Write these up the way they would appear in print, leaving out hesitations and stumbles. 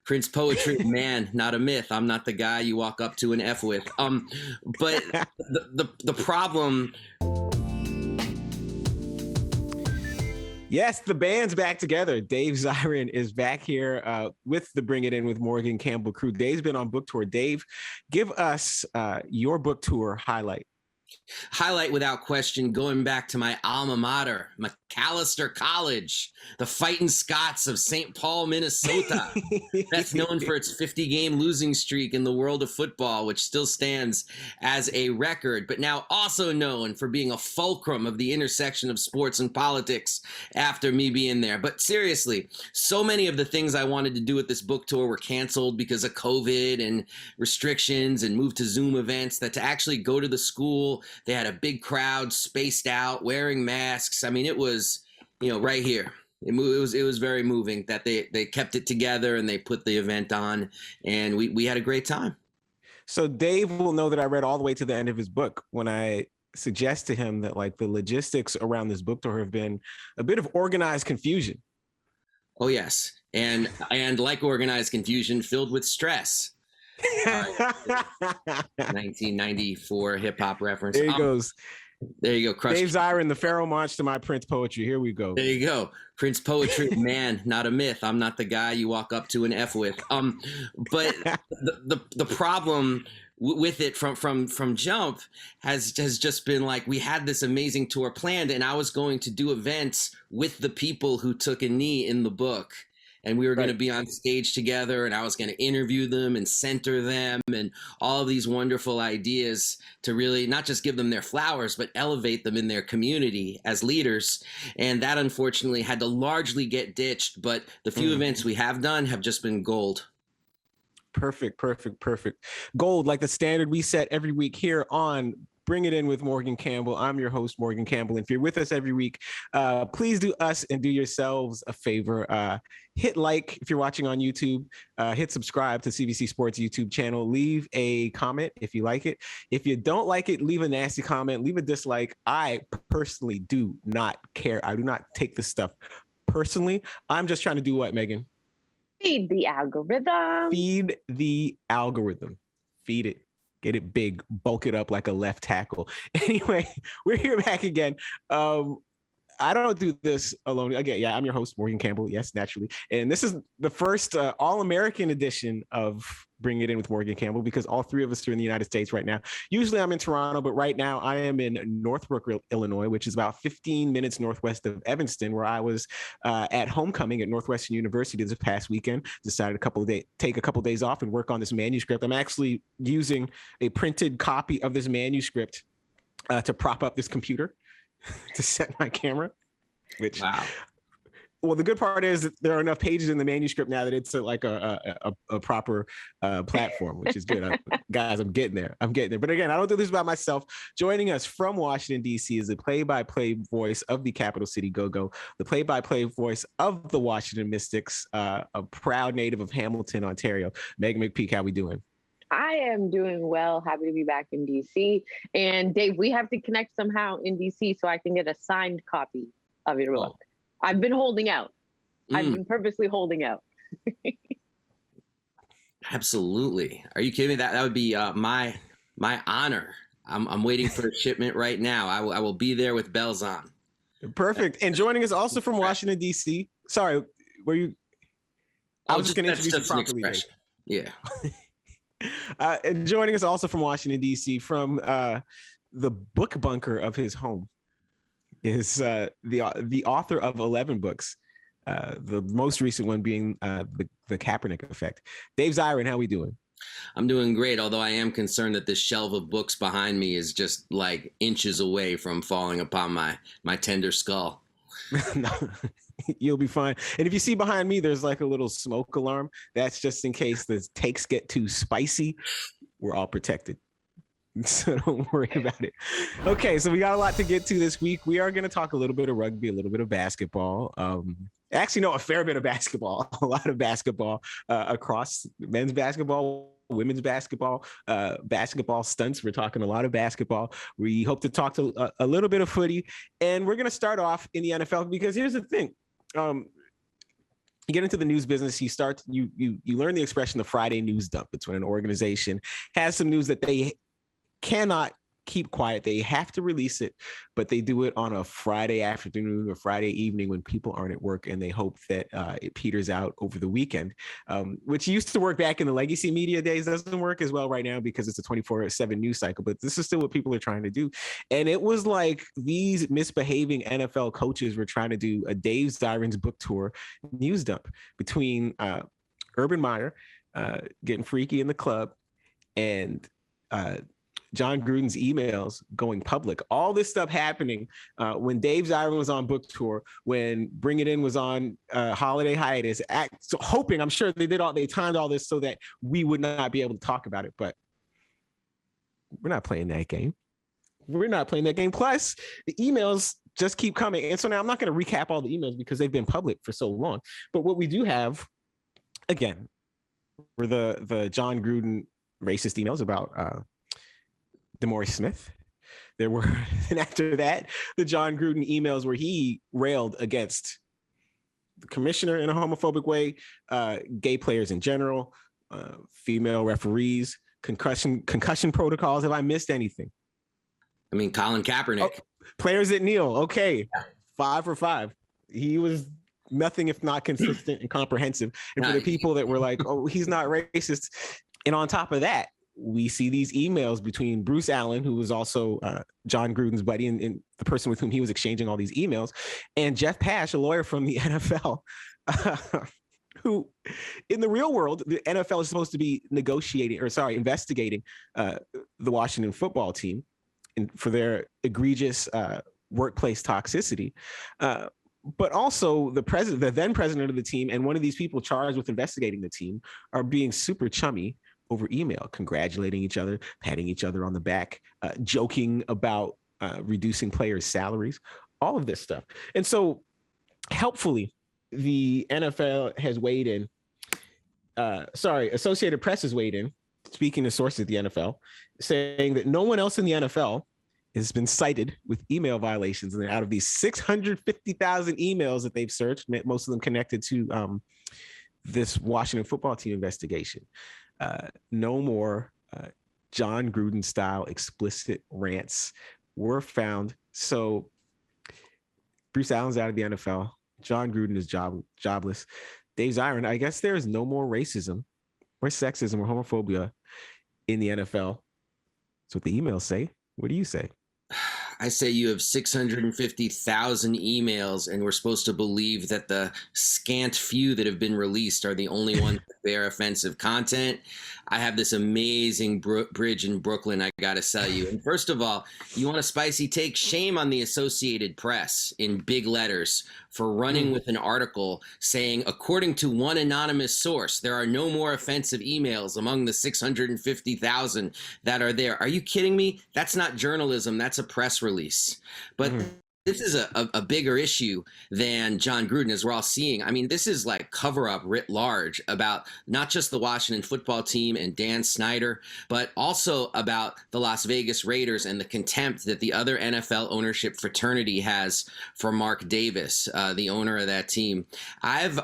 Prince Poetry, man, not a myth. I'm not the guy you walk up to and F with. But the problem. Yes, the band's back together. Dave Zirin is back here with the Bring It In with Morgan Campbell crew. Dave's been on book tour. Dave, give us your book tour highlight. Highlight without question, going back to my alma mater, Macalester College, the Fighting Scots of St. Paul, Minnesota. That's known for its 50-game losing streak in the world of football, which still stands as a record, but now also known for being a fulcrum of the intersection of sports and politics after me being there. But seriously, so many of the things I wanted to do with this book tour were canceled because of COVID and restrictions and moved to Zoom events, that to actually go to the school, they had a big crowd spaced out, wearing masks. I mean, it was, right here. It was very moving that they kept it together and they put the event on, and we had a great time. So Dave will know that I read all the way to the end of his book when I suggest to him that like the logistics around this book tour have been a bit of organized confusion. Oh yes, and like organized confusion, filled with stress. 1994 hip hop reference. There he goes. There you go. Crush. Dave Zirin, the Pharaoh March to my Prince Poetry. Here we go. There you go. Prince Poetry, man, not a myth. I'm not the guy you walk up to and F with. But the problem with it from jump has just been like, we had this amazing tour planned, and I was going to do events with the people who took a knee in the book. And we were going to be on stage together, and I was going to interview them and center them and all of these wonderful ideas to really not just give them their flowers, but elevate them in their community as leaders. And that unfortunately had to largely get ditched. But the few events we have done have just been gold. Perfect. Gold, like the standard we set every week here on Bring It In with Morgan Campbell. I'm your host, Morgan Campbell. And if you're with us every week, please do us and do yourselves a favor. Hit like if you're watching on YouTube. Hit subscribe to CBC Sports YouTube channel. Leave a comment if you like it. If you don't like it, leave a nasty comment. Leave a dislike. I personally do not care. I do not take this stuff personally. I'm just trying to do what, Megan? Feed the algorithm. Feed the algorithm. Feed it. Get it big, bulk it up like a left tackle. Anyway, we're here back again. I don't do this alone. Again, yeah, I'm your host, Morgan Campbell. Yes, naturally. And this is the first All-American edition of Bring It In with Morgan Campbell, because all three of us are in the United States right now. Usually I'm in Toronto, but right now I am in Northbrook, Illinois, which is about 15 minutes northwest of Evanston, where I was at homecoming at Northwestern University this past weekend. Decided take a couple of days off and work on this manuscript. I'm actually using a printed copy of this manuscript to prop up this computer to set my camera, which, wow. Well, the good part is that there are enough pages in the manuscript now that it's like a proper platform, which is good. Guys, I'm getting there. But again, I don't do this by myself. Joining us from Washington, D.C. is the play-by-play voice of the capital city Go-Go, the play-by-play voice of the Washington Mystics, a proud native of Hamilton, Ontario. Megan McPeak, how we doing? I am doing well. Happy to be back in DC. And Dave, we have to connect somehow in DC so I can get a signed copy of your book. I've been holding out. I've been purposely holding out. Absolutely. Are you kidding me? That would be my honor. I'm waiting for a shipment right now. I will be there with bells on. Perfect. And joining us also from Washington, D.C. Sorry, were you? I was just going to introduce you properly. Yeah. And joining us also from Washington, D.C., from the book bunker of his home, is the author of 11 books, the most recent one being the Kaepernick Effect. Dave Zirin, how we doing? I'm doing great, although I am concerned that this shelf of books behind me is just like inches away from falling upon my tender skull. No. You'll be fine. And if you see behind me, there's like a little smoke alarm. That's just in case the takes get too spicy. We're all protected. So don't worry about it. Okay, so we got a lot to get to this week. We are going to talk a little bit of rugby, a little bit of basketball. Actually, no, a fair bit of basketball, a lot of basketball across men's basketball, women's basketball, basketball stunts. We're talking a lot of basketball. We hope to talk to a little bit of footy. And we're going to start off in the NFL because here's the thing. you get into the news business, you learn the expression the Friday news dump. It's when an organization has some news that they cannot keep quiet. They have to release it, but they do it on a Friday afternoon or Friday evening when people aren't at work, and they hope that it peters out over the weekend, which used to work back in the legacy media days. Doesn't work as well right now because it's a 24/7 news cycle, but this is still what people are trying to do. And it was like these misbehaving NFL coaches were trying to do a Dave Zirin's book tour news dump between Urban Meyer getting freaky in the club and John Gruden's emails going public. All this stuff happening when Dave Zirin was on book tour, when Bring It In was on holiday hiatus, so hoping, I'm sure they timed all this so that we would not be able to talk about it, but we're not playing that game. We're not playing that game. Plus, the emails just keep coming. And so now I'm not going to recap all the emails because they've been public for so long. But what we do have, again, were the John Gruden racist emails about DeMaurice Smith. There were, and after that, the John Gruden emails where he railed against the commissioner in a homophobic way, gay players in general, female referees, concussion protocols. Have I missed anything? I mean, Colin Kaepernick. Oh, players that kneel. Okay. 5 for 5. He was nothing if not consistent and comprehensive. And for the people that were like, oh, he's not racist. And on top of that, we see these emails between Bruce Allen, who was also John Gruden's buddy and the person with whom he was exchanging all these emails, and Jeff Pash, a lawyer from the NFL, who in the real world, the NFL is supposed to be investigating the Washington football team for their egregious workplace toxicity. But also the then president of the team and one of these people charged with investigating the team are being super chummy over email, congratulating each other, patting each other on the back, joking about reducing players' salaries, all of this stuff. And so helpfully, the NFL has weighed in. Associated Press has weighed in, speaking to sources at the NFL, saying that no one else in the NFL has been cited with email violations. And out of these 650,000 emails that they've searched, most of them connected to this Washington football team investigation, no more John Gruden style explicit rants were found. So Bruce Allen's out of the NFL. John Gruden is jobless. Dave Zirin, I guess there is no more racism or sexism or homophobia in the NFL. That's what the emails say. What do you say? I say you have 650,000 emails, and we're supposed to believe that the scant few that have been released are the only ones that bear offensive content. I have this amazing bridge in Brooklyn I got to sell you. And first of all, you want a spicy take? Shame on the Associated Press in big letters for running with an article saying, according to one anonymous source, there are no more offensive emails among the 650,000 that are there. Are you kidding me? That's not journalism. That's a press release. But this is a bigger issue than John Gruden, as we're all seeing. I mean, this is like cover up writ large about not just the Washington football team and Dan Snyder, but also about the Las Vegas Raiders and the contempt that the other NFL ownership fraternity has for Mark Davis, the owner of that team. I've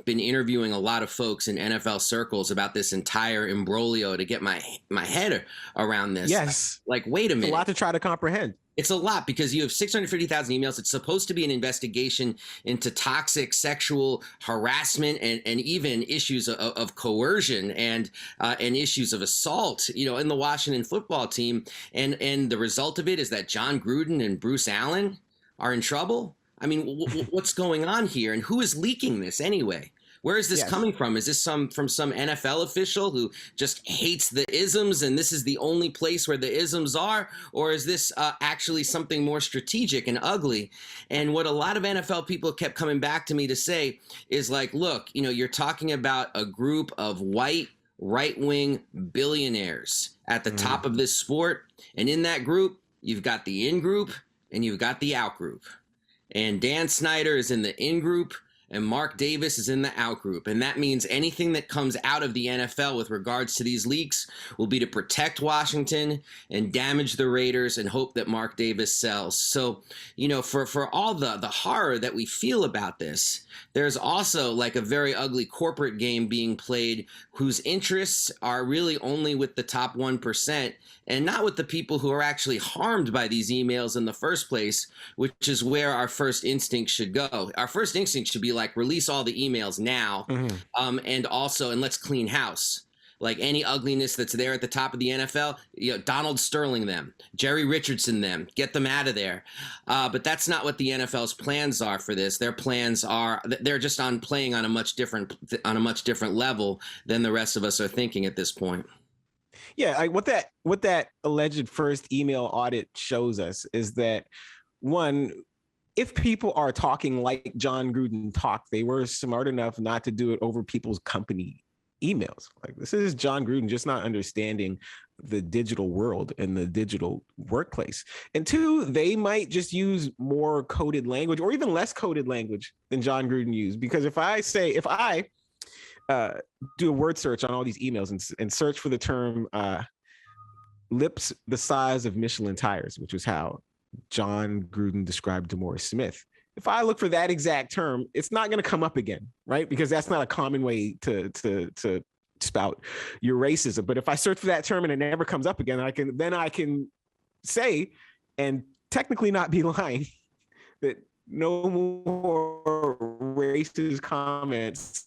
been interviewing a lot of folks in NFL circles about this entire imbroglio to get my head around this. Yes. Like, wait a minute. It's a lot to try to comprehend. It's a lot because you have 650,000 emails. It's supposed to be an investigation into toxic sexual harassment and even issues of coercion and issues of assault, in the Washington football team. And the result of it is that John Gruden and Bruce Allen are in trouble. I mean, what's going on here? And who is leaking this anyway? Where is this coming from? Is this from some NFL official who just hates the isms and this is the only place where the isms are? Or is this actually something more strategic and ugly? And what a lot of NFL people kept coming back to me to say is like, look, you're talking about a group of white right-wing billionaires at the top of this sport. And in that group, you've got the in group and you've got the out group. And Dan Snyder is in the in group. and Mark Davis is in the out group. And that means anything that comes out of the NFL with regards to these leaks will be to protect Washington and damage the Raiders and hope that Mark Davis sells. So, you know, for all the horror that we feel about this, there's also like a very ugly corporate game being played whose interests are really only with the top 1% and not with the people who are actually harmed by these emails in the first place, which is where our first instinct should go. Our first instinct should be like, release all the emails now, and let's clean house. Like any ugliness that's there at the top of the NFL, you know, Donald Sterling them, Jerry Richardson them, get them out of there. But that's not what the NFL's plans are for this. Their plans are, they're just playing on a much different level than the rest of us are thinking at this point. Yeah, what that alleged first email audit shows us is that, one, if people are talking like John Gruden talked, they were smart enough not to do it over people's company emails. Like, this is John Gruden just not understanding the digital world and the digital workplace. And two, they might just use more coded language or even less coded language than John Gruden used. Because if I do a word search on all these emails and search for the term lips the size of Michelin tires, which was how John Gruden described DeMaurice Smith. If I look for that exact term, it's not going to come up again, right? Because that's not a common way to spout your racism. But if I search for that term and it never comes up again, I can say, and technically not be lying, that no more racist comments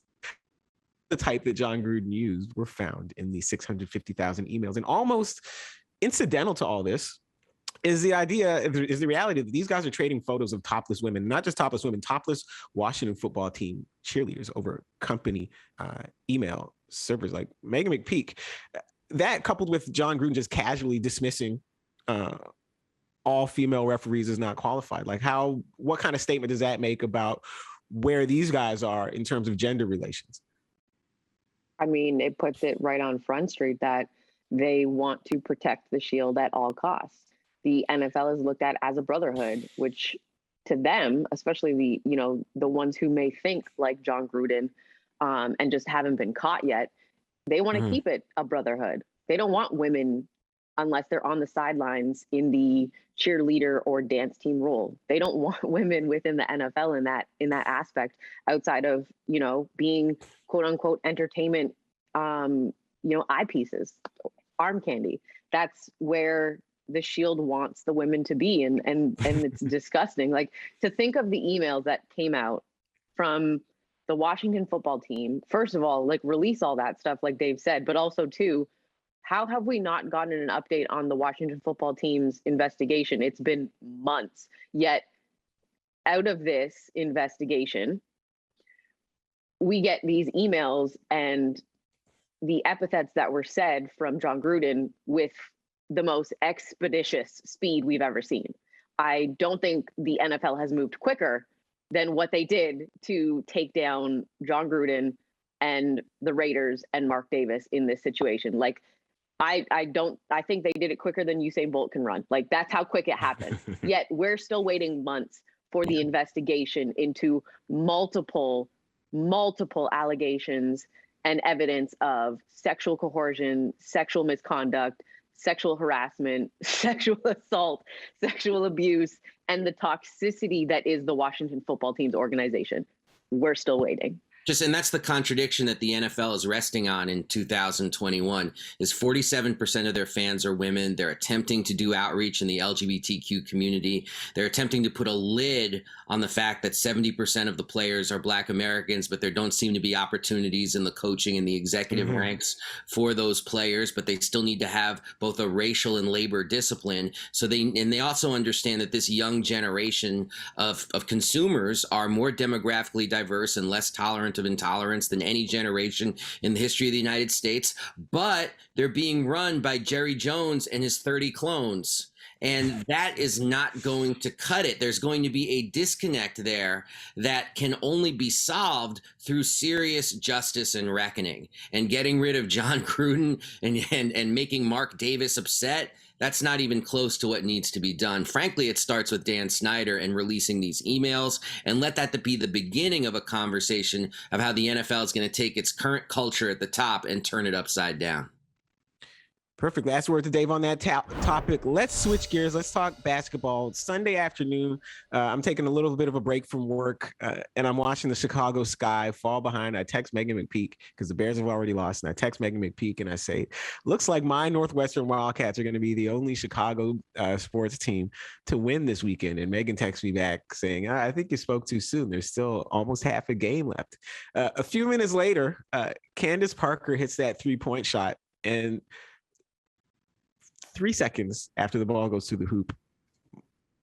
the type that John Gruden used were found in the 650,000 emails. And almost incidental to all this is the reality that these guys are trading photos of topless women, not just topless women, topless Washington football team cheerleaders over company email servers like Megan McPeak. That, coupled with John Gruden just casually dismissing all female referees as not qualified. Like, what kind of statement does that make about where these guys are in terms of gender relations? I mean, it puts it right on Front Street that they want to protect the Shield at all costs. The NFL is looked at as a brotherhood, which to them, especially the ones who may think like John Gruden and just haven't been caught yet, they want to keep it a brotherhood. They don't want women, unless they're on the sidelines in the cheerleader or dance team role. They don't want women within the NFL in that aspect, outside of, being quote unquote entertainment, eyepieces, arm candy. That's where the Shield wants the women to be. And it's disgusting. Like, to think of the emails that came out from the Washington football team, first of all, like, release all that stuff, like Dave said, but also too, how have we not gotten an update on the Washington football team's investigation? It's been months. Yet, out of this investigation, we get these emails and the epithets that were said from John Gruden with the most expeditious speed we've ever seen. I don't think the NFL has moved quicker than what they did to take down John Gruden and the Raiders and Mark Davis in this situation. Like, I think they did it quicker than Usain Bolt can run. Like, that's how quick it happened. Yet we're still waiting months for the investigation into multiple allegations and evidence of sexual coercion, sexual misconduct, sexual harassment, sexual assault, sexual abuse, and the toxicity that is the Washington football team's organization. We're still waiting. And that's the contradiction that the NFL is resting on in 2021 is 47% of their fans are women. They're attempting to do outreach in the LGBTQ community. They're attempting to put a lid on the fact that 70% of the players are Black Americans, but there don't seem to be opportunities in the coaching and the executive ranks for those players, but they still need to have both a racial and labor discipline. So they also understand that this young generation of consumers are more demographically diverse and less tolerant of intolerance than any generation in the history of the United States, but they're being run by Jerry Jones and his 30 clones. And that is not going to cut it. There's going to be a disconnect there that can only be solved through serious justice and reckoning. And getting rid of John Gruden and making Mark Davis upset, That's not even close to what needs to be done. Frankly, it starts with Dan Snyder and releasing these emails, and let that be the beginning of a conversation of how the NFL is going to take its current culture at the top and turn it upside down. Perfect. Last word to Dave on that topic. Let's switch gears. Let's talk basketball. It's Sunday afternoon. I'm taking a little bit of a break from work, and I'm watching the Chicago Sky fall behind. I text Megan McPeak because the Bears have already lost, and I text Megan McPeak and I say, looks like my Northwestern Wildcats are going to be the only Chicago sports team to win this weekend. And Megan texts me back saying, I think you spoke too soon. There's still almost half a game left. A few minutes later, Candace Parker hits that three-point shot, and 3 seconds after the ball goes to the hoop,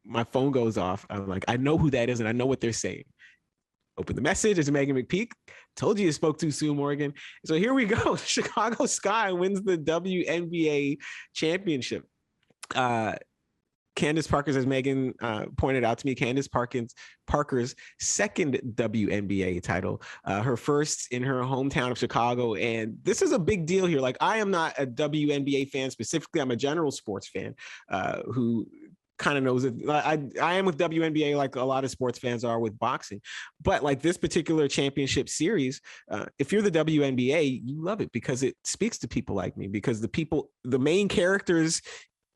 my phone goes off. I'm like, I know who that is, and I know what they're saying. Open the message. It's Megan McPeak. Told you spoke too soon, Morgan. So here we go. Chicago Sky wins the WNBA championship. Candace Parker's, as Megan pointed out to me, Candace Parker's second WNBA title, her first in her hometown of Chicago. And this is a big deal here. Like, I am not a WNBA fan specifically. I'm a general sports fan who kind of knows it. I am with WNBA like a lot of sports fans are with boxing. But like this particular championship series, if you're the WNBA, you love it because it speaks to people like me, because the main characters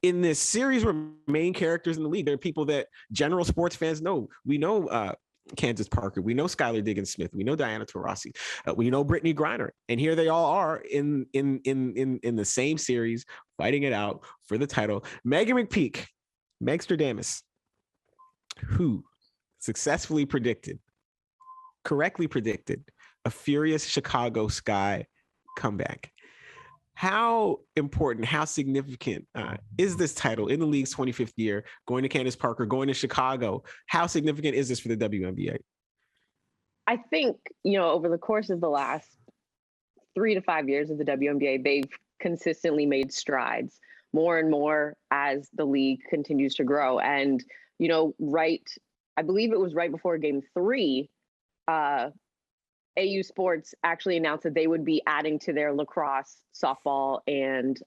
in this series were main characters in the league. They're people that general sports fans know. We know Candace Parker. We know Skylar Diggins-Smith. We know Diana Taurasi. We know Brittany Griner. And here they all are in the same series, fighting it out for the title. Megan McPeak, Megstradamus, who correctly predicted a furious Chicago Sky comeback. How important, how significant is this title in the league's 25th year, going to Candace Parker, going to Chicago? How significant is this for the WNBA? I think, over the course of the last 3 to 5 years of the WNBA, they've consistently made strides more and more as the league continues to grow. And, I believe it was right before game 3, AU Sports actually announced that they would be adding to their lacrosse, softball, and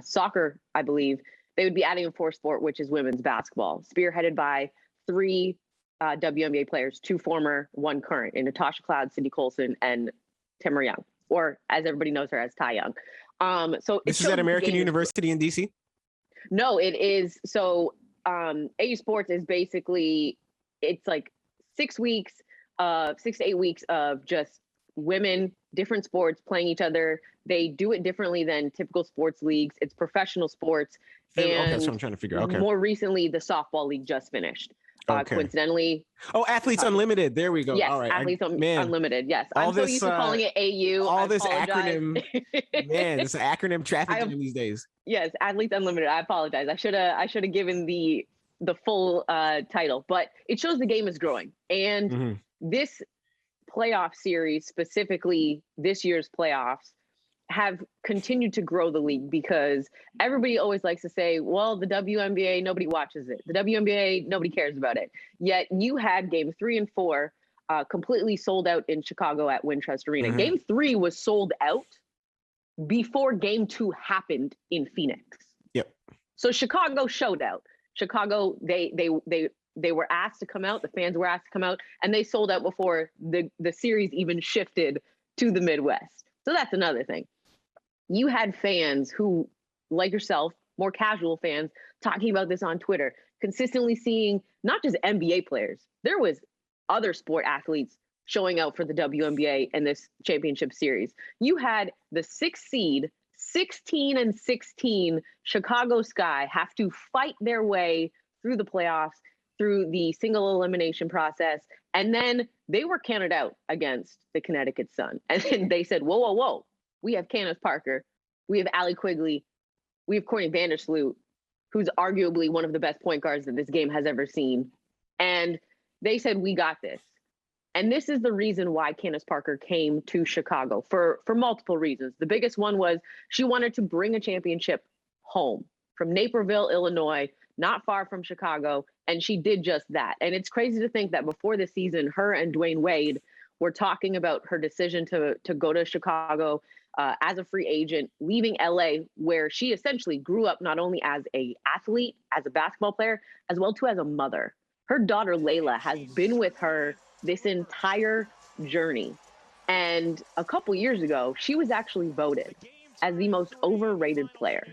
soccer, I believe. They would be adding a fourth sport, which is women's basketball, spearheaded by 3 WNBA players, 2 former, 1 current, in Natasha Cloud, Cindy Colson, and Tamara Young, or as everybody knows her as Ty Young. So this is at American University in DC? No, it is. So AU Sports is basically, it's like 6 weeks, 6 to 8 weeks of just women, different sports playing each other. They do it differently than typical sports leagues. It's professional sports. And that's what I'm trying to figure out. Okay. More recently, the softball league just finished. Coincidentally. Oh, Athletes Unlimited. There we go. Yes, all right. Athletes Unlimited. Yes. I'm so used to calling it AU. All this acronym. Man, it's an acronym traffic jam these days. Yes, Athletes Unlimited. I apologize. I should have given the full title, but it shows the game is growing. And this playoff series, specifically this year's playoffs, have continued to grow the league, because everybody always likes to say, well, the WNBA, nobody watches it. The WNBA, nobody cares about it. Yet you had game 3 and 4 completely sold out in Chicago at Wintrust Arena. Game 3 was sold out before game 2 happened in Phoenix. Yep. So Chicago showed out. Chicago, they were asked to come out. The fans were asked to come out, and they sold out before the series even shifted to the Midwest. So that's another thing. You had fans who, like yourself, more casual fans, talking about this on Twitter, consistently seeing not just NBA players. There was other sport athletes showing out for the WNBA in this championship series. You had the 6th seed, 16-16 Chicago Sky have to fight their way through the playoffs, through the single elimination process. And then they were counted out against the Connecticut Sun. And then they said, whoa. We have Candace Parker. We have Allie Quigley. We have Courtney Vandersloot, who's arguably one of the best point guards that this game has ever seen. And they said, we got this. And this is the reason why Candace Parker came to Chicago, for multiple reasons. The biggest one was she wanted to bring a championship home from Naperville, Illinois, not far from Chicago. And she did just that. And it's crazy to think that before the season, her and Dwayne Wade we're talking about her decision to go to Chicago as a free agent, leaving LA, where she essentially grew up not only as a athlete, as a basketball player, as well too as a mother. Her daughter Layla has been with her this entire journey. And a couple years ago, she was actually voted as the most overrated player.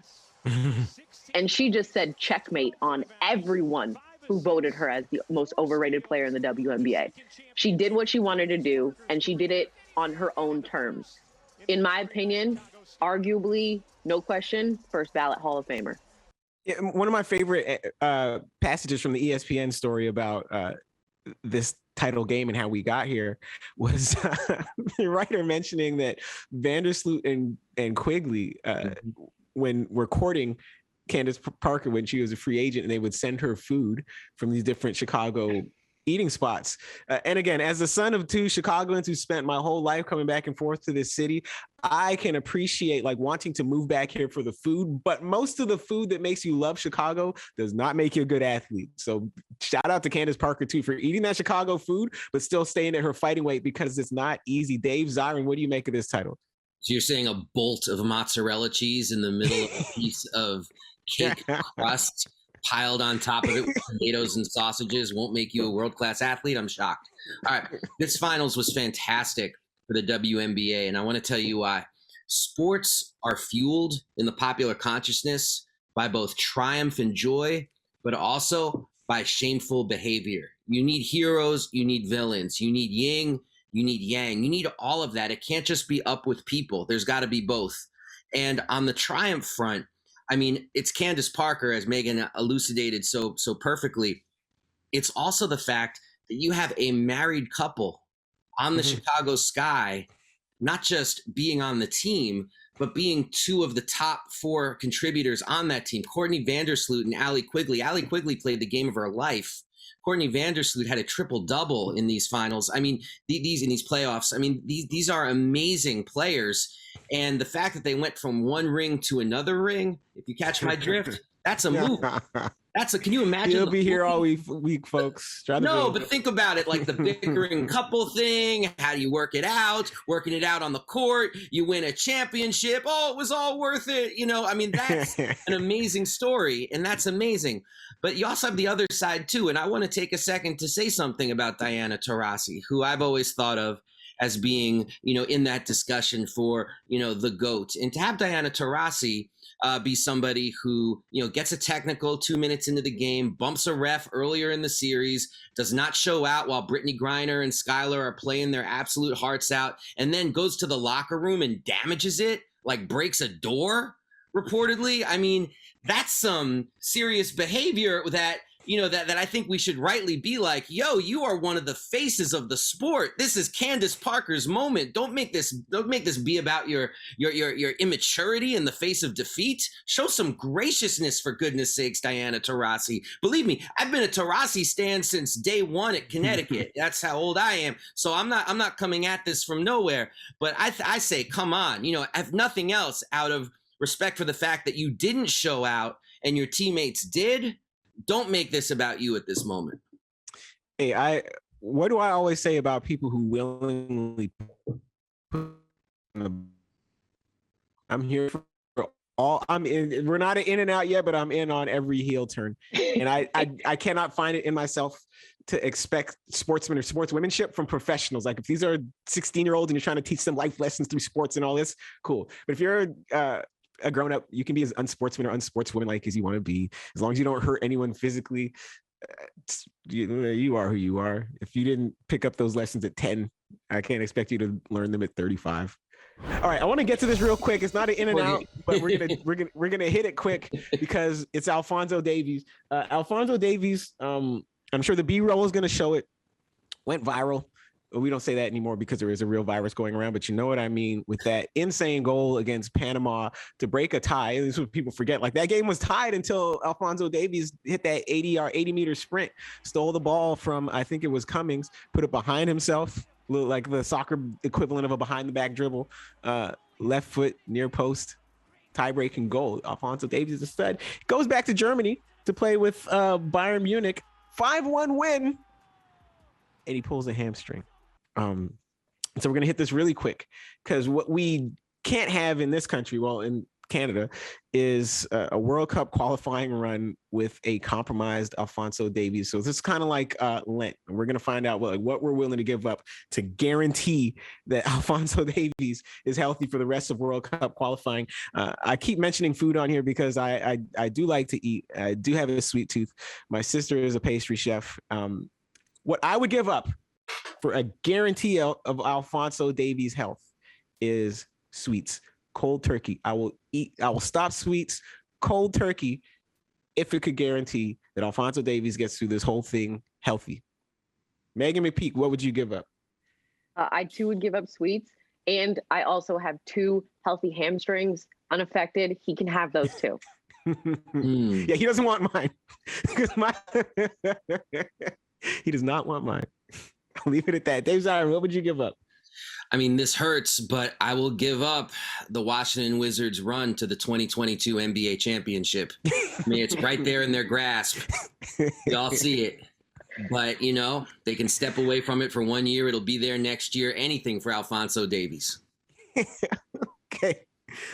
And she just said checkmate on everyone who voted her as the most overrated player in the WNBA. She did what she wanted to do, and she did it on her own terms. In my opinion, arguably, no question, first ballot Hall of Famer. Yeah, one of my favorite passages from the ESPN story about this title game and how we got here was the writer mentioning that Vandersloot and Quigley, when recording Candace Parker when she was a free agent, and they would send her food from these different Chicago eating spots. And again, as the son of two Chicagoans who spent my whole life coming back and forth to this city, I can appreciate like wanting to move back here for the food, but most of the food that makes you love Chicago does not make you a good athlete. So shout out to Candace Parker too for eating that Chicago food, but still staying at her fighting weight, because it's not easy. Dave Zirin, what do you make of this title? So you're saying a bolt of mozzarella cheese in the middle of a piece of cake crust piled on top of it with tomatoes and sausages won't make you a world-class athlete? I'm shocked. All right, this finals was fantastic for the WNBA, and I want to tell you why. Sports are fueled in the popular consciousness by both triumph and joy, but also by shameful behavior. You need heroes, you need villains, you need yin, you need yang, you need all of that. It can't just be up with people. There's got to be both. And on the triumph front, I mean, it's Candace Parker, as Megan elucidated so perfectly. It's also the fact that you have a married couple on the Chicago Sky, not just being on the team, but being two of the top 4 contributors on that team, Courtney Vandersloot and Allie Quigley. Allie Quigley played the game of her life. Courtney Vandersloot had a triple-double in these finals. I mean, in these playoffs. I mean, these are amazing players. And the fact that they went from one ring to another ring, if you catch my drift, that's a move. Can you imagine? You'll be here all week, folks. No, but think about it, like the bickering couple thing. How do you work it out? Working it out on the court. You win a championship. Oh, it was all worth it. You know, I mean, that's an amazing story, and that's amazing. But you also have the other side, too. And I want to take a second to say something about Diana Taurasi, who I've always thought of as being, in that discussion for, the GOAT. And to have Diana Taurasi be somebody who, gets a technical 2 minutes into the game, bumps a ref earlier in the series, does not show out while Brittany Griner and Skylar are playing their absolute hearts out, and then goes to the locker room and damages it, like breaks a door, reportedly. I mean, that's some serious behavior that that I think we should rightly be like, yo, you are one of the faces of the sport. This is Candace Parker's moment. Don't make this be about your immaturity in the face of defeat. Show some graciousness, for goodness sakes, Diana Taurasi. Believe me, I've been a Taurasi stan since day one at Connecticut. That's how old I am. So I'm not coming at this from nowhere. But I say, come on, if nothing else, out of respect for the fact that you didn't show out and your teammates did, don't make this about you at this moment. Hey, what do I always say about people who willingly I'm here for all. I'm in. We're not in and out yet, but I'm in on every heel turn, and I cannot find it in myself to expect sportsmen or sportswomanship from professionals. Like if these are 16-year-olds and you're trying to teach them life lessons through sports and all this, cool. But if you're a grown up, you can be as unsportsman or unsportswoman like as you want to be, as long as you don't hurt anyone physically. You are who you are. If you didn't pick up those lessons at 10, I can't expect you to learn them at 35. All right, I want to get to this real quick. It's not an in and out, but we're gonna hit it quick because it's Alphonso Davies. Alphonso Davies. I'm sure the B-roll is gonna show it. Went viral. We don't say that anymore because there is a real virus going around, but you know what I mean with that insane goal against Panama to break a tie. This is what people forget. Like that game was tied until Alphonso Davies hit that 80-meter sprint, stole the ball from, I think it was Cummings, put it behind himself, like the soccer equivalent of a behind the back dribble, left foot near post, tie-breaking goal. Alphonso Davies is a stud. Goes back to Germany to play with Bayern Munich, 5-1 win, and he pulls a hamstring. So we're going to hit this really quick because what we can't have in this country, well, in Canada, is a World Cup qualifying run with a compromised Alphonso Davies. So this is kind of like Lent. We're going to find out what we're willing to give up to guarantee that Alphonso Davies is healthy for the rest of World Cup qualifying. I keep mentioning food on here because I do like to eat. I do have a sweet tooth. My sister is a pastry chef. What I would give up for a guarantee of Alphonso Davies' health is sweets. Cold turkey. I will stop sweets, cold turkey, if it could guarantee that Alphonso Davies gets through this whole thing healthy. Megan McPeak, what would you give up? I too would give up sweets. And I also have 2 healthy hamstrings unaffected. He can have those too. Yeah, he doesn't want mine. He does not want mine. I'll leave it at that. Dave Zirin, what would you give up? I mean, this hurts, but I will give up the Washington Wizards run to the 2022 NBA championship. I mean, it's right there in their grasp. We all see it. But, they can step away from it for 1 year. It'll be there next year. Anything for Alphonso Davies. Okay.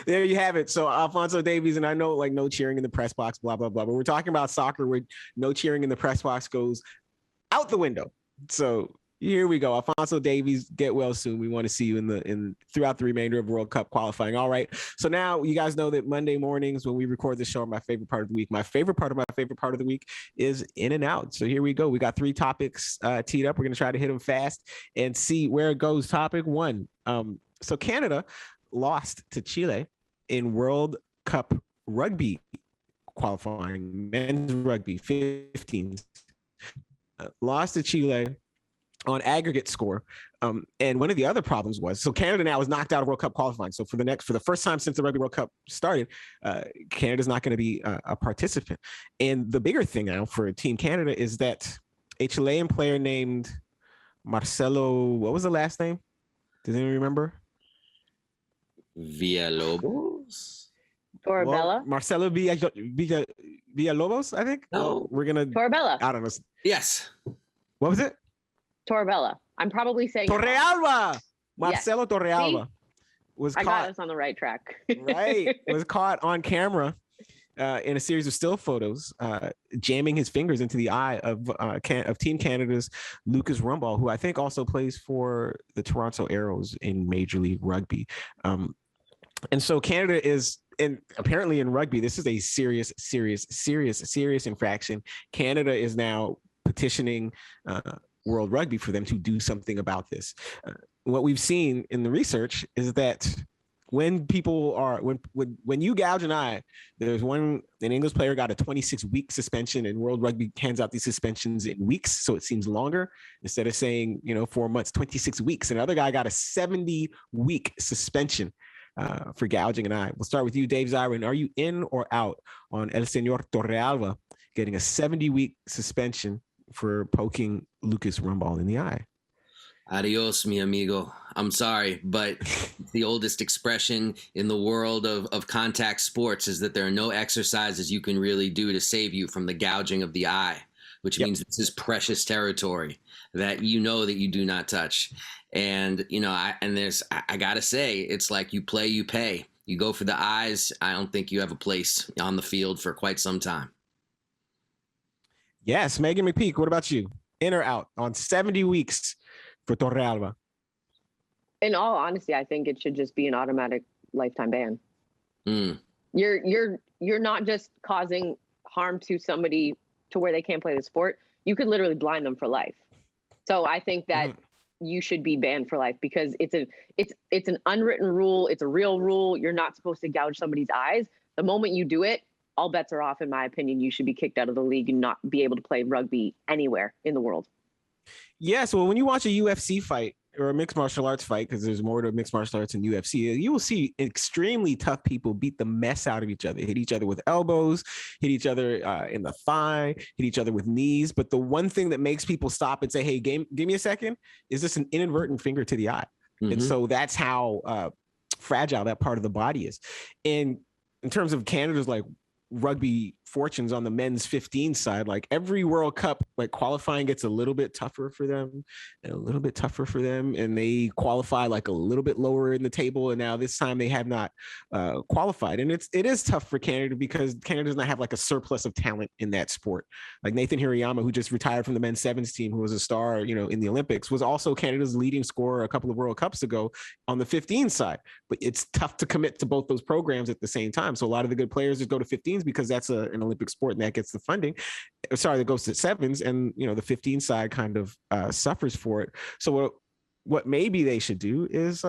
There you have it. So Alphonso Davies, and I know no cheering in the press box, blah, blah, blah. But we're talking about soccer where no cheering in the press box goes out the window. So here we go. Alphonso Davies, get well soon. We want to see you throughout the remainder of World Cup qualifying. All right. So now you guys know that Monday mornings when we record the show are my favorite part of the week. My favorite part of the week is in and out. So here we go. We got 3 topics teed up. We're going to try to hit them fast and see where it goes. Topic 1. So Canada lost to Chile in World Cup rugby qualifying, men's rugby 15s. Lost to Chile on aggregate score. And one of the other problems was, so Canada now is knocked out of World Cup qualifying. So for the first time since the Rugby World Cup started, Canada's not going to be a participant. And the bigger thing now for Team Canada is that a Chilean player named Marcelo, what was the last name? Does anyone remember? Villalobos? Torabella? Well, Marcelo Villalobos, I think? No. We're going to... Torabella. I don't know. Yes. What was it? Torabella. I'm probably saying Torrealba. Marcelo Torrealba was I caught. got us on the right track. Right. Was caught on camera in a series of still photos, jamming his fingers into the eye of Team Canada's Lucas Rumball, who I think also plays for the Toronto Arrows in Major League Rugby. And so Canada is, and apparently in rugby, this is a serious infraction. Canada is now petitioning World Rugby for them to do something about this. What we've seen in the research is that when you gouge an eye, there's an English player got a 26-week suspension, and World Rugby hands out these suspensions in weeks, so it seems longer. Instead of saying 4 months, 26 weeks. Another guy got a 70-week suspension for gouging an eye. We'll start with you, Dave Zirin. Are you in or out on El Señor Torrealba getting a 70-week suspension for poking Lucas Rumball in the eye? Adios, mi amigo. I'm sorry, but the oldest expression in the world of contact sports is that there are no exercises you can really do to save you from the gouging of the eye, which means this is precious territory that that you do not touch. And, I got to say, it's like you play, you pay. You go for the eyes. I don't think you have a place on the field for quite some time. Yes. Megan McPeak, what about you? In or out on 70 weeks for Torrealba? In all honesty, I think it should just be an automatic lifetime ban. You're not just causing harm to somebody to where they can't play the sport. You could literally blind them for life. So I think that you should be banned for life because it's an unwritten rule. It's a real rule. You're not supposed to gouge somebody's eyes. The moment you do it, all bets are off, in my opinion. You should be kicked out of the league and not be able to play rugby anywhere in the world. Yeah, so when you watch a UFC fight or a mixed martial arts fight, because there's more to mixed martial arts in UFC, you will see extremely tough people beat the mess out of each other, hit each other with elbows, hit each other in the thigh, hit each other with knees. But the one thing that makes people stop and say, hey, give me a second, is this an inadvertent finger to the eye. Mm-hmm. And so that's how fragile that part of the body is. And in terms of Canada's rugby fortunes on the men's 15 side. Like every World Cup, like qualifying gets a little bit tougher for them and a little bit tougher for them. And they qualify like a little bit lower in the table. And now this time they have not qualified. And it is tough for Canada because Canada does not have like a surplus of talent in that sport. Like Nathan Hirayama, who just retired from the men's sevens team, who was a star, in the Olympics, was also Canada's leading scorer a couple of World Cups ago on the 15 side. But it's tough to commit to both those programs at the same time. So a lot of the good players just go to 15s because that's an Olympic sport and that gets the funding. Sorry, that goes to sevens, and the 15 side kind of suffers for it. So what maybe they should do is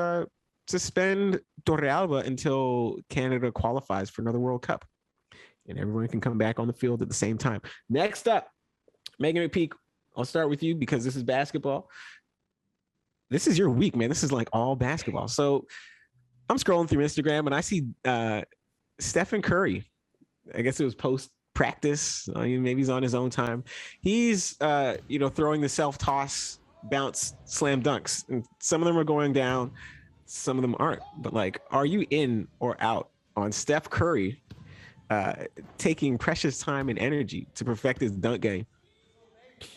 suspend Torrealba until Canada qualifies for another World Cup, and everyone can come back on the field at the same time. Next up, Megan McPeak. I'll start with you because this is basketball. This is your week, man. This is like all basketball. So I'm scrolling through Instagram and I see Stephen Curry. I guess it was post practice. Maybe he's on his own time. He's, throwing the self-toss, bounce, slam dunks. And some of them are going down. Some of them aren't. But like, are you in or out on Steph Curry taking precious time and energy to perfect his dunk game?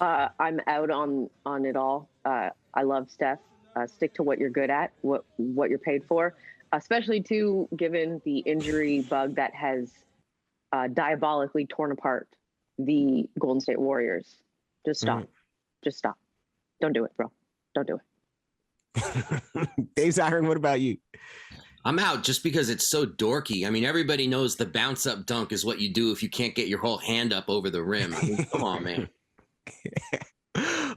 I'm out on it all. I love Steph. Stick to what you're good at, what you're paid for, especially too, given the injury bug that has diabolically torn apart the Golden State Warriors. Just stop. Just stop. Don't do it, bro. Don't do it. Dave Zirin, what about you? I'm out just because it's so dorky. I mean, everybody knows the bounce up dunk is what you do if you can't get your whole hand up over the rim. I mean, come on, man.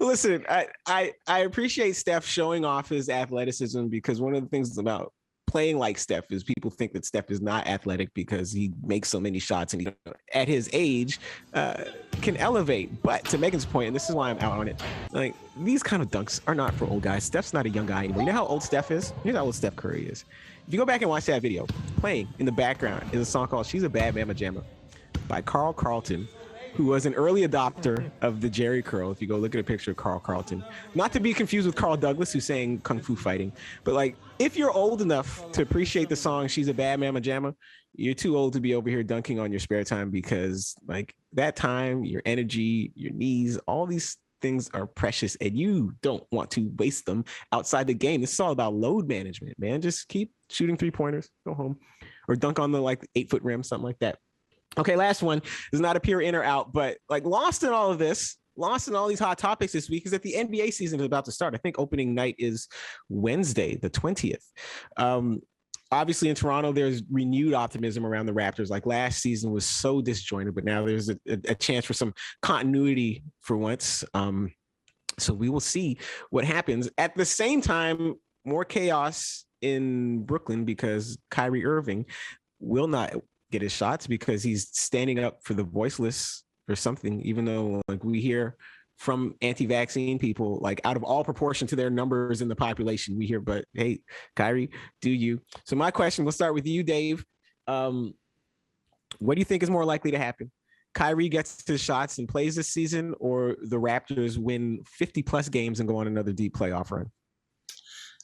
Listen, I appreciate Steph showing off his athleticism because one of the things about playing like Steph is people think that Steph is not athletic because he makes so many shots and he, at his age, can elevate. But to Megan's point, and this is why I'm out on it, like these kind of dunks are not for old guys. Steph's not a young guy anymore. You know how old Steph is? Here's how old Steph Curry is. If you go back and watch that video, playing in the background is a song called She's a Bad Mama Jamma by Carl Carlton, who was an early adopter of the Jerry curl. If you go look at a picture of Carl Carlton, not to be confused with Carl Douglas, who sang Kung Fu Fighting, but like, if you're old enough to appreciate the song She's a Bad Mama Jamma, you're too old to be over here dunking on your spare time because like that time, your energy, your knees, all these things are precious and you don't want to waste them outside the game. This is all about load management, man. Just keep shooting 3-pointers, go home, or dunk on the like 8-foot rim, something like that. Okay, last one is not a pure in or out, but like lost in all of this, lost in all these hot topics this week is that the NBA season is about to start. I think opening night is Wednesday, the 20th. Obviously in Toronto, there's renewed optimism around the Raptors. Like last season was so disjointed, but now there's a chance for some continuity for once. So we will see what happens. At the same time, more chaos in Brooklyn because Kyrie Irving will not get his shots because he's standing up for the voiceless or something, even though like we hear from anti-vaccine people, like out of all proportion to their numbers in the population, we hear, but hey, Kyrie, do you? So my question, we'll start with you, Dave. What do you think is more likely to happen? Kyrie gets his shots and plays this season, or the Raptors win 50 plus games and go on another deep playoff run?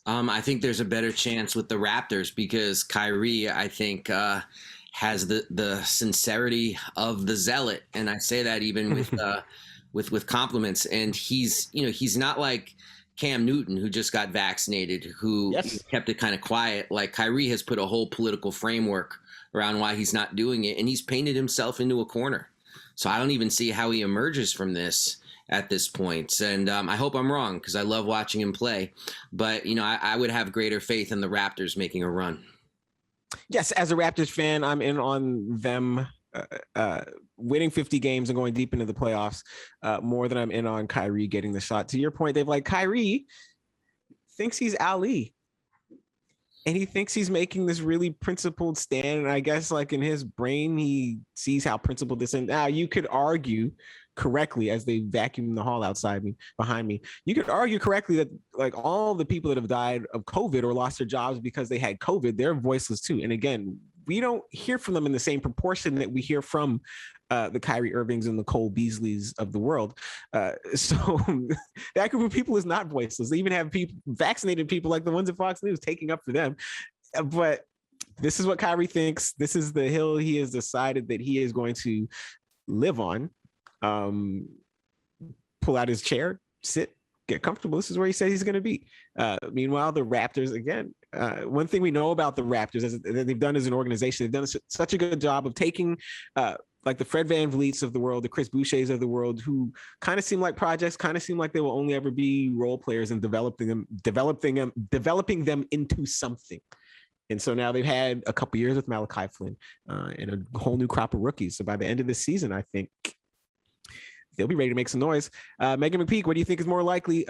I think there's a better chance with the Raptors because Kyrie, I think, has the sincerity of the zealot, and I say that even with compliments. And he's not like Cam Newton, who just got vaccinated, who kept it kind of quiet. Like Kyrie has put a whole political framework around why he's not doing it, and he's painted himself into a corner. So I don't even see how he emerges from this at this point. And I hope I'm wrong because I love watching him play. But I would have greater faith in the Raptors making a run. Yes, as a Raptors fan, I'm in on them winning 50 games and going deep into the playoffs more than I'm in on Kyrie getting the shot. To your point, Dave, like Kyrie thinks he's Ali. And he thinks he's making this really principled stand. And I guess like in his brain, he sees how principled this is. Now you could argue correctly as they vacuum the hall behind me. You could argue correctly that like all the people that have died of COVID or lost their jobs because they had COVID, they're voiceless too. And again, we don't hear from them in the same proportion that we hear from the Kyrie Irvings and the Cole Beasleys of the world. So that group of people is not voiceless. They even have vaccinated people like the ones at Fox News taking up for them. But this is what Kyrie thinks. This is the hill he has decided that he is going to live on. Pull out his chair, sit, get comfortable. This is where he says he's going to be. Meanwhile, the Raptors, again, one thing we know about the Raptors is that they've done as an organization, they've done such a good job of taking like the Fred VanVleets of the world, the Chris Bouchers of the world, who kind of seem like projects, kind of seem like they will only ever be role players, and developing them into something. And so now they've had a couple years with Malachi Flynn and a whole new crop of rookies. So by the end of this season, I think they'll be ready to make some noise. Megan McPeak, what do you think is more likely?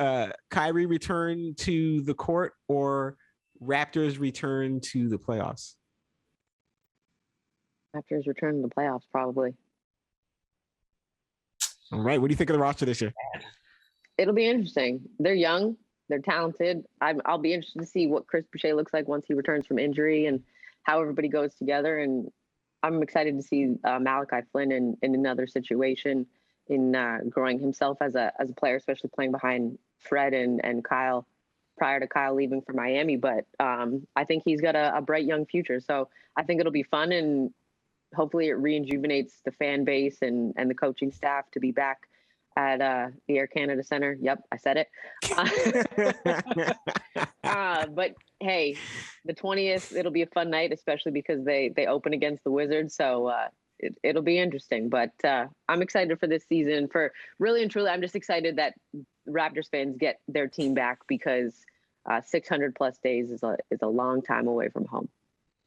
Kyrie return to the court or Raptors return to the playoffs? Raptors return to the playoffs, probably. All right. What do you think of the roster this year? It'll be interesting. They're young. They're talented. I'll be interested to see what Chris Boucher looks like once he returns from injury and how everybody goes together. And I'm excited to see Malachi Flynn in another situation in growing himself as a player, especially playing behind Fred and Kyle prior to Kyle leaving for Miami. But I think he's got a bright young future. So I think it'll be fun, and hopefully it rejuvenates the fan base and the coaching staff to be back at the Air Canada Center. Yep, I said it. But hey, the 20th, it'll be a fun night, especially because they open against the Wizards. So it'll be interesting. But I'm excited for this season. For really and truly, I'm just excited that Raptors fans get their team back, because 600 plus days is a long time away from home.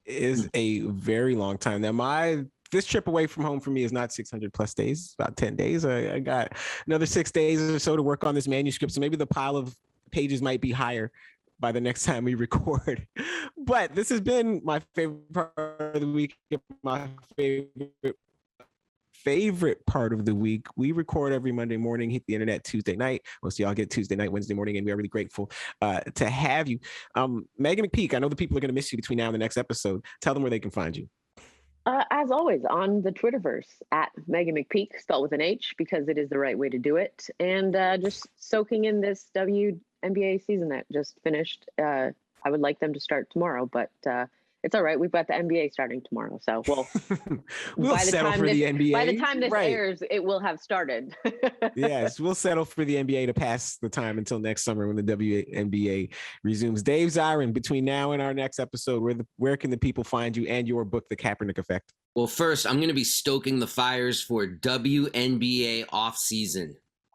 Is a very long time. Now, this trip away from home for me is not 600 plus days. It's about 10 days. I got another 6 days or so to work on this manuscript. So maybe the pile of pages might be higher by the next time we record. But this has been my favorite part of the week. My favorite part of the week. We record every Monday morning, hit the internet Tuesday night. Most of y'all get Tuesday night, Wednesday morning, and we are really grateful to have you. Megan McPeak, I know the people are going to miss you between now and the next episode. Tell them where they can find you. As always, on the Twitterverse at Megan McPeak, spelled with an H, because it is the right way to do it. And just soaking in this WNBA season that just finished. I would like them to start tomorrow, but it's all right. We've got the NBA starting tomorrow. So we'll settle for the NBA. By the time this airs, it will have started. Yes, we'll settle for the NBA to pass the time until next summer when the WNBA resumes. Dave Zirin, between now and our next episode, where can the people find you and your book, The Kaepernick Effect? Well, first, I'm going to be stoking the fires for WNBA offseason.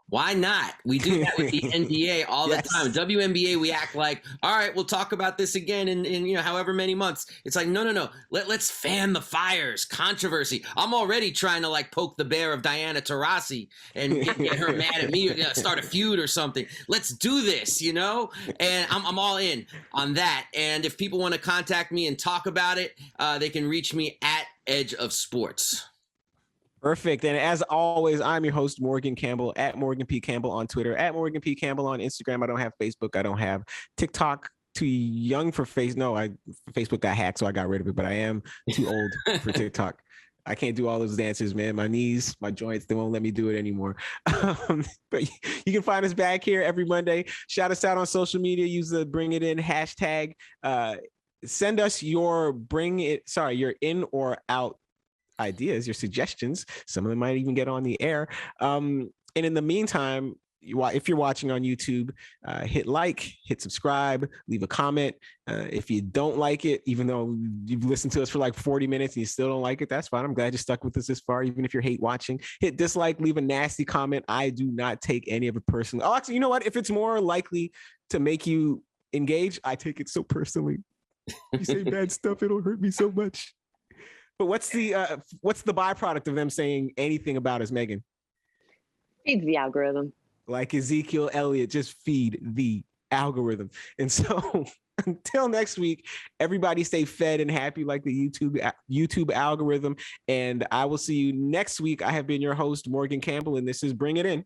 Why not? We do that with the NBA all the time. WNBA, we act like, all right, we'll talk about this again in however many months. It's like, no. Let's fan the fires. Controversy. I'm already trying to poke the bear of Diana Taurasi and get her mad at me, or start a feud or something. Let's do this, And I'm all in on that. And if people want to contact me and talk about it, they can reach me at Edge of Sports. Perfect. And as always, I'm your host, Morgan Campbell, at Morgan P. Campbell on Twitter, at Morgan P. Campbell on Instagram. I don't have Facebook. I don't have TikTok. Too young for Facebook got hacked, so I got rid of it, but I am too old for TikTok. I can't do all those dances, man. My knees, my joints, they won't let me do it anymore. But you can find us back here every Monday. Shout us out on social media. Use the Bring It In hashtag. Send us your in or out ideas, your suggestions. Some of them might even get on the air. And in the meantime, if you're watching on YouTube, hit like, hit subscribe, leave a comment. If you don't like it, even though you've listened to us for 40 minutes and you still don't like it, that's fine. I'm glad you stuck with us this far, even if you hate watching. Hit dislike, leave a nasty comment. I do not take any of it personally. Oh, actually, you know what? If it's more likely to make you engage, I take it so personally. You say bad stuff, it'll hurt me so much. But what's the byproduct of them saying anything about us, Megan? Feeds the algorithm. Like Ezekiel Elliott, just feed the algorithm. And so until next week, everybody stay fed and happy like the YouTube algorithm. And I will see you next week. I have been your host, Morgan Campbell, and this is Bring It In.